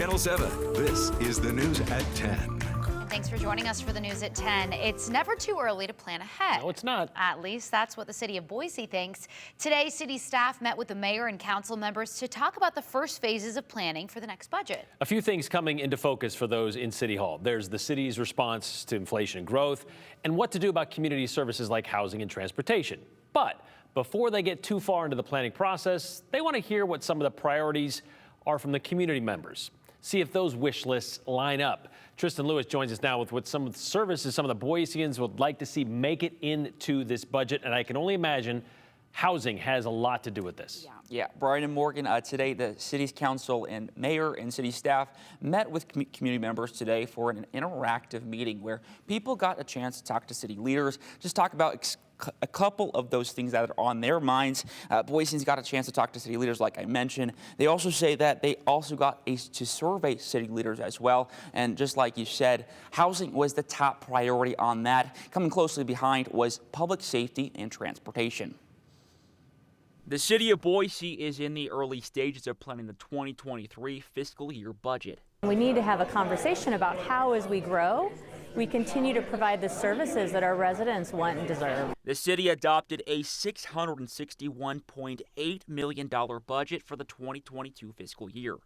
Channel 7, this is the news at 10. Thanks for joining us for the news at 10. It's never too early to plan ahead. No, it's not. At least that's what the City of Boise thinks. Today, city staff met with the mayor and council members to talk about the first phases of planning for the next budget. A few things coming into focus for those in City Hall. There's the city's response to inflation and growth, and what to do about community services like housing and transportation. But before they get too far into the planning process, they want to hear what some of the priorities are from the community members. See if those wish lists line up. Tristan Lewis joins us now with what some of the services some of the Boiseans would like to see make it into this budget. And I can only imagine housing has a lot to do with this. Yeah, Brian and Morgan, today the city's council and mayor and city staff met with community members today for an interactive meeting where people got a chance to talk to city leaders, just talk about a couple of those things that are on their minds. Boiseans got a chance to talk to city leaders, like I mentioned. They also say that they also got to survey city leaders as well. And just like you said, housing was the top priority on that. Coming closely behind was public safety and transportation. The City of Boise is in the early stages of planning the 2023 fiscal year budget. We need to have a conversation about how, as we grow, we continue to provide the services that our residents want and deserve. The city adopted a $661.8 million budget for the 2022 fiscal year.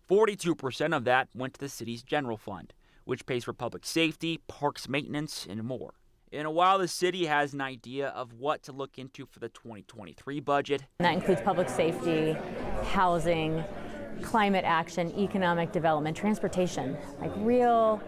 42% of that went to the city's general fund, which pays for public safety, parks maintenance, and more. And while the city has an idea of what to look into for the 2023 budget, And that includes public safety, housing, climate action, economic development, transportation, like real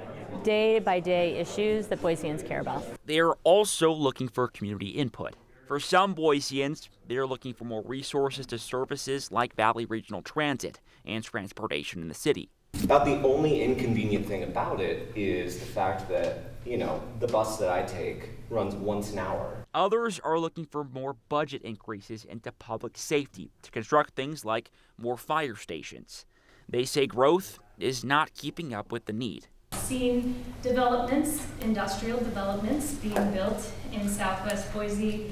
day-by-day issues that Boiseans care about. they're also looking for community input. For some Boiseans, they're looking for more resources to services like Valley Regional Transit and transportation in the city. About the only inconvenient thing about it is the fact that, the bus that I take runs once an hour. Others are looking for more budget increases into public safety to construct things like more fire stations. They say growth is not keeping up with the need. Seen developments, industrial developments being built in southwest Boise,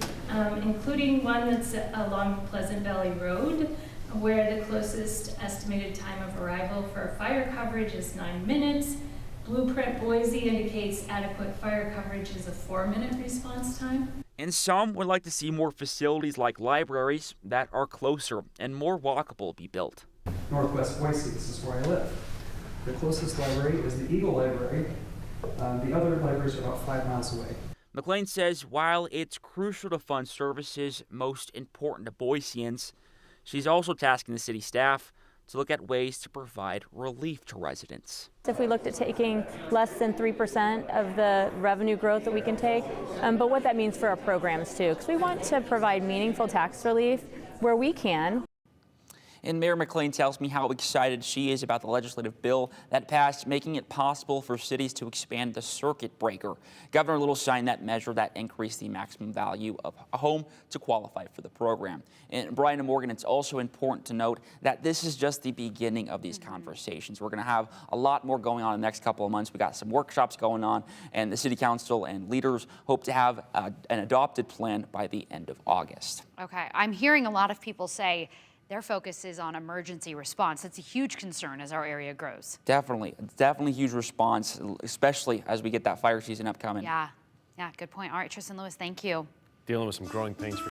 including one that's along Pleasant Valley Road, where the closest estimated time of arrival for fire coverage is 9 minutes. Blueprint Boise indicates adequate fire coverage is a 4-minute response time. And some would like to see more facilities like libraries that are closer and more walkable be built. Northwest Boise, this is where I live. The closest library is the Eagle Library. The other libraries are about 5 miles away. McLean says while it's crucial to fund services most important to Boiseans, she's also tasking the city staff to look at ways to provide relief to residents. If we looked at taking less than 3% of the revenue growth that we can take, but what that means for our programs too, because we want to provide meaningful tax relief where we can. And Mayor McLean tells me how excited she is about the legislative bill that passed, making it possible for cities to expand the circuit breaker. Governor Little signed that measure that increased the maximum value of a home to qualify for the program. And Brian and Morgan, it's also important to note that this is just the beginning of these conversations. We're going to have a lot more going on in the next couple of months. We got some workshops going on, and the city council and leaders hope to have an adopted plan by the end of August. Okay, I'm hearing a lot of people say their focus is on emergency response. That's a huge concern as our area grows. Definitely huge response, especially as we get that fire season upcoming. Yeah, good point. All right, Tristan Lewis, thank you. Dealing with some growing pains for